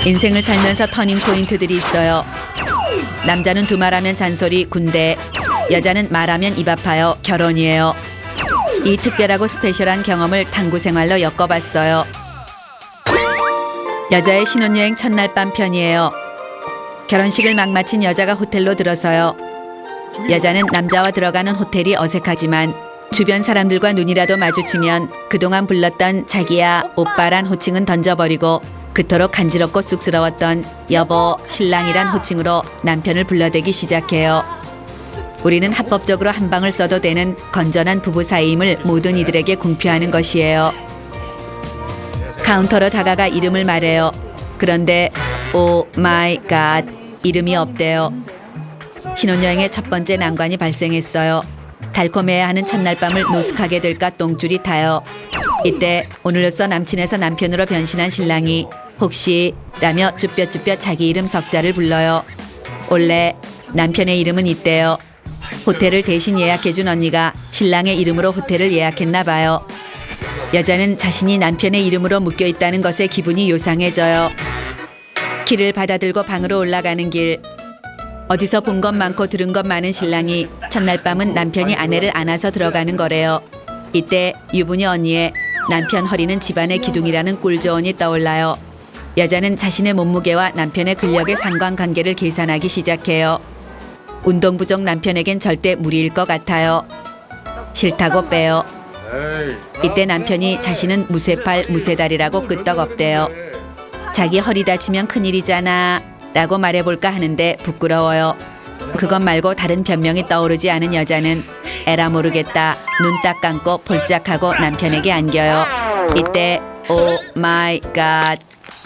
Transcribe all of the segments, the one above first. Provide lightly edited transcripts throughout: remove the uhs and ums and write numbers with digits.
인생을 살면서 터닝 포인트들이 있어요. 남자는 두말하면 잔소리 군대, 여자는 말하면 입 아파요 결혼이에요. 이 특별하고 스페셜한 경험을 탐구 생활로 엮어봤어요. 여자의 신혼여행 첫날 밤 편이에요. 결혼식을 막 마친 여자가 호텔로 들어서요. 여자는 남자와 들어가는 호텔이 어색하지만 주변 사람들과 눈이라도 마주치면 그동안 불렀던 자기야 오빠란 호칭은 던져버리고 그토록 간지럽고 쑥스러웠던 여보 신랑이란 호칭으로 남편을 불러대기 시작해요. 우리는 합법적으로 한 방을 써도 되는 건전한 부부 사이임을 모든 이들에게 공표하는 것이에요. 카운터로 다가가 이름을 말해요. 그런데 오 마이 갓 이름이 없대요. 신혼여행의 첫 번째 난관이 발생했어요. 달콤해야 하는 첫날 밤을 노숙하게 될까 똥줄이 타요. 이때 오늘로써 남친에서 남편으로 변신한 신랑이 혹시 라며 쭈뼛쭈뼛 자기 이름 석자를 불러요. 원래 남편의 이름은 있대요. 호텔을 대신 예약해준 언니가 신랑의 이름으로 호텔을 예약했나 봐요. 여자는 자신이 남편의 이름으로 묶여있다는 것에 기분이 요상해져요. 키를 받아들고 방으로 올라가는 길. 어디서 본 것 많고 들은 것 많은 신랑이 첫날 밤은 남편이 아내를 안아서 들어가는 거래요. 이때 유부녀 언니의 남편 허리는 집안의 기둥이라는 꿀조언이 떠올라요. 여자는 자신의 몸무게와 남편의 근력의 상관관계를 계산하기 시작해요. 운동 부족 남편에겐 절대 무리일 것 같아요. 싫다고 빼요. 이때 남편이 자신은 무쇠팔 무쇠다리라고 끄떡없대요. 자기 허리 다치면 큰일이잖아 라고 말해볼까 하는데 부끄러워요. 그것 말고 다른 변명이 떠오르지 않은 여자는 에라 모르겠다 눈 딱 감고 볼짝하고 남편에게 안겨요. 이때 오 마이 갓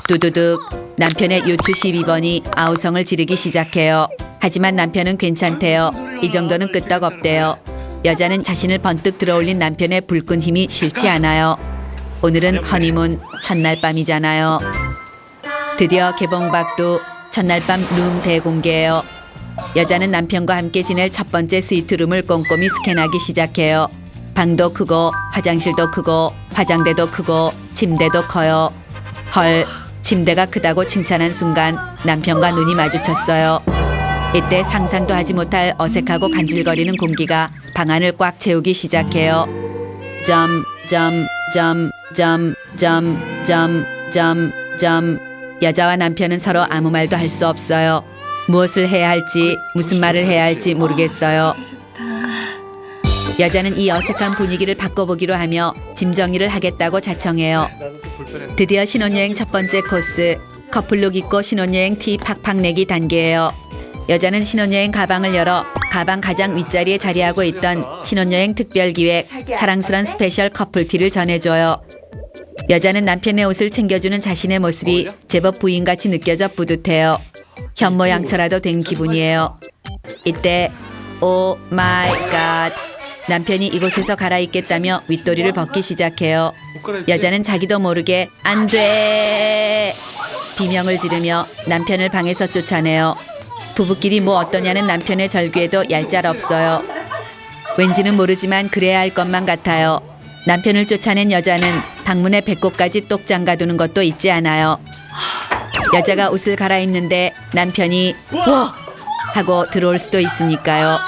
두두둑 남편의 요추 12번이 아우성을 지르기 시작해요. 하지만 남편은 괜찮대요. 이 정도는 끄떡없대요. 여자는 자신을 번뜩 들어올린 남편의 불끈 힘이 싫지 않아요. 오늘은 허니문 첫날 밤이잖아요. 드디어 개봉박두 첫날 밤 룸 대공개예요. 여자는 남편과 함께 지낼 첫 번째 스위트룸을 꼼꼼히 스캔하기 시작해요. 방도 크고 화장실도 크고 화장대도 크고 침대도 커요. 헐, 침대가 크다고 칭찬한 순간 남편과 눈이 마주쳤어요. 이때 상상도 하지 못할 어색하고 간질거리는 공기가 방 안을 꽉 채우기 시작해요. 점. 여자와 남편은 서로 아무 말도 할 수 없어요. 무엇을 해야 할지 무슨 말을 해야 할지 모르겠어요. 여자는 이 어색한 분위기를 바꿔보기로 하며 짐 정리를 하겠다고 자청해요. 드디어 신혼여행 첫 번째 코스 커플룩 입고 신혼여행 티 팍팍 내기 단계예요. 여자는 신혼여행 가방을 열어 가방 가장 윗자리에 자리하고 있던 신혼여행 특별기획 사랑스런 스페셜 커플티를 전해줘요. 여자는 남편의 옷을 챙겨주는 자신의 모습이 제법 부인같이 느껴져 뿌듯해요. 현모양처라도 된 기분이에요. 이때 오 마이 갓 남편이 이곳에서 갈아입겠다며 윗도리를 벗기 시작해요. 여자는 자기도 모르게 안 돼 비명을 지르며 남편을 방에서 쫓아내요. 부부끼리 뭐 어떠냐는 남편의 절규에도 얄짤없어요. 왠지는 모르지만 그래야 할 것만 같아요. 남편을 쫓아낸 여자는 방문에 배꼽까지 똑 잠가두는 것도 잊지 않아요. 여자가 옷을 갈아입는데 남편이 와! 하고 들어올 수도 있으니까요.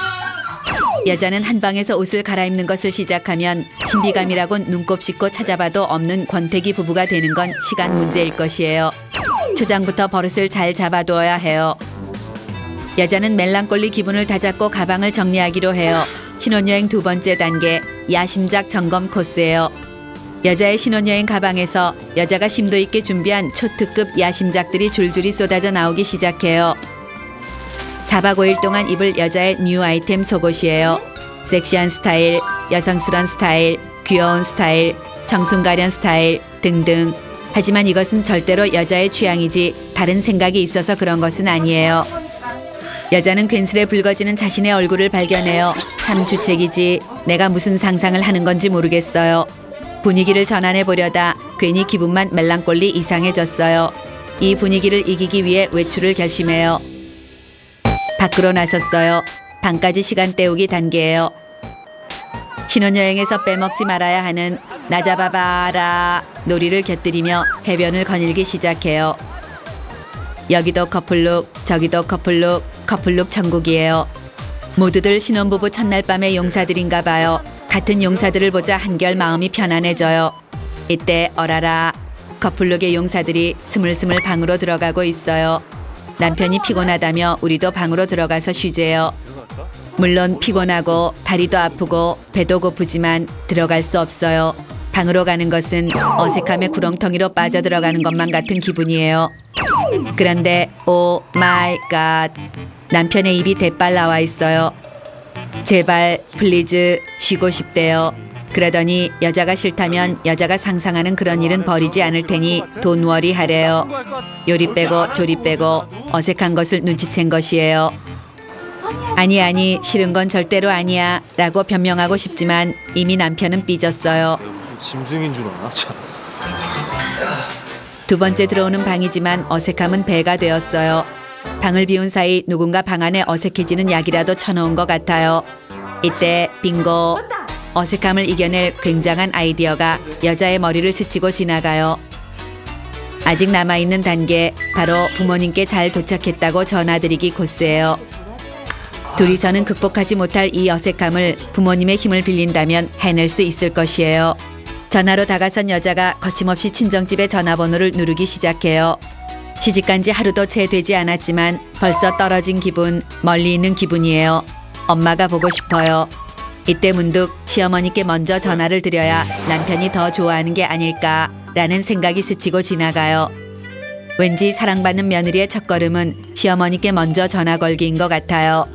여자는 한 방에서 옷을 갈아입는 것을 시작하면 신비감이라곤 눈곱 씻고 찾아봐도 없는 권태기 부부가 되는 건 시간 문제일 것이에요. 초장부터 버릇을 잘 잡아두어야 해요. 여자는 멜랑꼴리 기분을 다잡고 가방을 정리하기로 해요. 신혼여행 두 번째 단계 야심작 점검 코스예요. 여자의 신혼여행 가방에서 여자가 심도 있게 준비한 초특급 야심작들이 줄줄이 쏟아져 나오기 시작해요. 4박 5일 동안 입을 여자의 뉴 아이템 속옷이에요. 섹시한 스타일, 여성스러운 스타일, 귀여운 스타일, 청순가련 스타일 등등. 하지만 이것은 절대로 여자의 취향이지 다른 생각이 있어서 그런 것은 아니에요. 여자는 괜스레 붉어지는 자신의 얼굴을 발견해요. 참 주책이지. 내가 무슨 상상을 하는 건지 모르겠어요. 분위기를 전환해 보려다 괜히 기분만 멜랑꼴리 이상해졌어요. 이 분위기를 이기기 위해 외출을 결심해요. 밖으로 나섰어요. 방까지 시간 때우기 단계예요. 신혼여행에서 빼먹지 말아야 하는 나 잡아봐라 놀이를 곁들이며 해변을 거닐기 시작해요. 여기도 커플룩, 저기도 커플룩, 커플룩 천국이에요. 모두들 신혼부부 첫날 밤의 용사들인가 봐요. 같은 용사들을 보자 한결 마음이 편안해져요. 이때 어라라, 커플룩의 용사들이 스물스물 방으로 들어가고 있어요. 남편이 피곤하다며 우리도 방으로 들어가서 쉬재요. 물론 피곤하고 다리도 아프고 배도 고프지만 들어갈 수 없어요. 방으로 가는 것은 어색함의 구렁텅이로 빠져들어가는 것만 같은 기분이에요. 그런데 오 마이 갓, 남편의 입이 대빨 나와 있어요. 제발 플리즈 쉬고 싶대요. 그러더니 여자가 싫다면 여자가 상상하는 그런 일은 벌이지 않을 테니 돈워리 하래요. 요리 빼고 조리 빼고 어색한 것을 눈치챈 것이에요. 아니 싫은 건 절대로 아니야 라고 변명하고 싶지만 이미 남편은 삐졌어요. 짐승인 줄 아나? 두 번째 들어오는 방이지만 어색함은 배가 되었어요. 방을 비운 사이 누군가 방 안에 어색해지는 약이라도 쳐놓은 것 같아요. 이때 빙고, 어색함을 이겨낼 굉장한 아이디어가 여자의 머리를 스치고 지나가요. 아직 남아있는 단계, 바로 부모님께 잘 도착했다고 전화드리기 코스예요. 둘이서는 극복하지 못할 이 어색함을 부모님의 힘을 빌린다면 해낼 수 있을 것이에요. 전화로 다가선 여자가 거침없이 친정집의 전화번호를 누르기 시작해요. 시집간 지 하루도 채 되지 않았지만 벌써 떨어진 기분, 멀리 있는 기분이에요. 엄마가 보고 싶어요. 이때 문득 시어머니께 먼저 전화를 드려야 남편이 더 좋아하는 게 아닐까라는 생각이 스치고 지나가요. 왠지 사랑받는 며느리의 첫걸음은 시어머니께 먼저 전화 걸기인 것 같아요.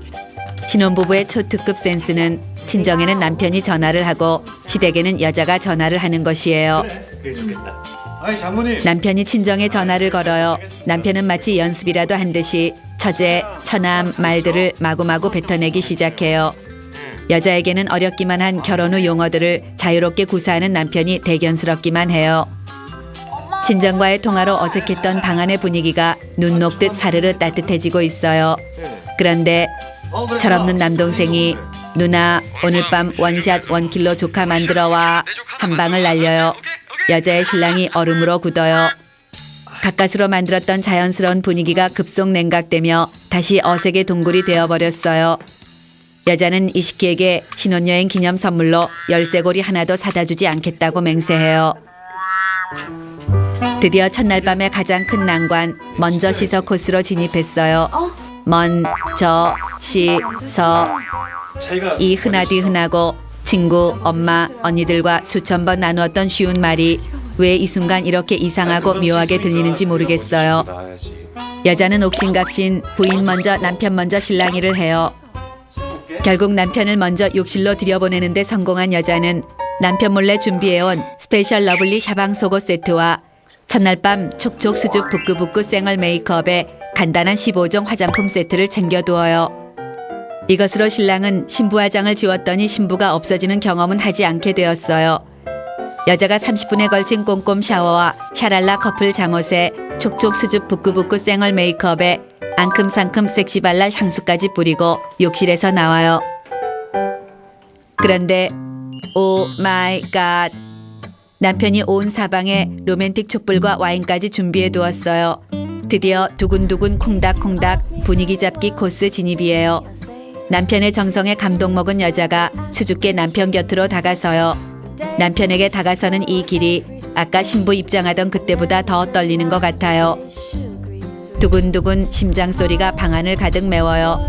신혼부부의 초특급 센스는 친정에는 남편이 전화를 하고 시댁에는 여자가 전화를 하는 것이에요. 그게 좋겠다. 아니 장모님. 남편이 친정에 전화를 걸어요. 남편은 마치 연습이라도 한 듯이 처제, 처남 말들을 마구마구 뱉어내기 시작해요. 여자에게는 어렵기만 한 결혼 후 용어들을 자유롭게 구사하는 남편이 대견스럽기만 해요. 친정과의 통화로 어색했던 방 안의 분위기가 눈 녹듯 사르르 따뜻해지고 있어요. 그런데 철없는 남동생이 누나 오늘 밤 원샷 원킬로 조카 만들어와 한 방을 날려요. 여자의 신랑이 얼음으로 굳어요. 가까스로 만들었던 자연스러운 분위기가 급속 냉각되며 다시 어색의 동굴이 되어버렸어요. 여자는 이시키에게 신혼여행 기념 선물로 열쇠고리 하나도 사다 주지 않겠다고 맹세해요. 드디어 첫날 밤의 가장 큰 난관, 먼저 씻어 코스로 진입했어요. 먼저 씻어. 이 흔하디 흔하고 친구, 엄마, 언니들과 수천 번 나누었던 쉬운 말이 왜 이 순간 이렇게 이상하고 묘하게 들리는지 모르겠어요. 여자는 옥신각신 부인 먼저 남편 먼저 실랑이를 해요. 결국 남편을 먼저 욕실로 들여보내는데 성공한 여자는 남편 몰래 준비해온 스페셜 러블리 샤방 속옷 세트와 첫날 밤 촉촉 수줍 부끄부끄 쌩얼 메이크업에 간단한 15종 화장품 세트를 챙겨두어요. 이것으로 신랑은 신부 화장을 지웠더니 신부가 없어지는 경험은 하지 않게 되었어요. 여자가 30분에 걸친 꼼꼼 샤워와 샤랄라 커플 잠옷에 촉촉 수줍 부끄부끄 쌩얼 메이크업에 앙큼상큼 섹시발랄 향수까지 뿌리고 욕실에서 나와요. 그런데 오 마이 갓, 남편이 온 사방에 로맨틱 촛불과 와인까지 준비해 두었어요. 드디어 두근두근 콩닥콩닥 분위기 잡기 코스 진입이에요. 남편의 정성에 감동 먹은 여자가 수줍게 남편 곁으로 다가서요. 남편에게 다가서는 이 길이 아까 신부 입장하던 그때보다 더 떨리는 것 같아요. 두근두근 심장 소리가 방안을 가득 메워요.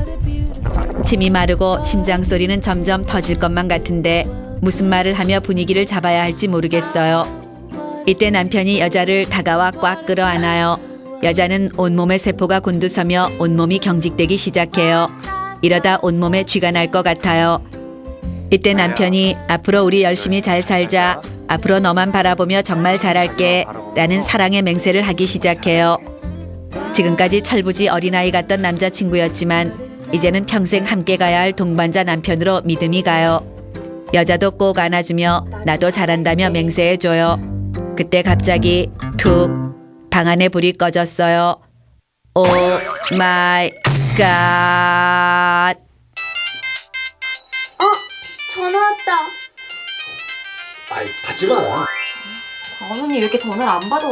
침이 마르고 심장 소리는 점점 터질 것만 같은데 무슨 말을 하며 분위기를 잡아야 할지 모르겠어요. 이때 남편이 여자를 다가와 꽉 끌어안아요. 여자는 온몸의 세포가 곤두서며 온몸이 경직되기 시작해요. 이러다 온몸에 쥐가 날 것 같아요. 이때 남편이 앞으로 우리 열심히 잘 살자, 앞으로 너만 바라보며 정말 잘할게 라는 사랑의 맹세를 하기 시작해요. 지금까지 철부지 어린아이 같던 남자친구였지만 이제는 평생 함께 가야 할 동반자 남편으로 믿음이 가요. 여자도 꼭 안아주며 나도 잘한다며 맹세해줘요. 그때 갑자기 툭 방 안에 불이 꺼졌어요. 오 마이 갓. 전화 왔다. 아이 받지 마라. 아버님 왜 이렇게 전화를 안 받아?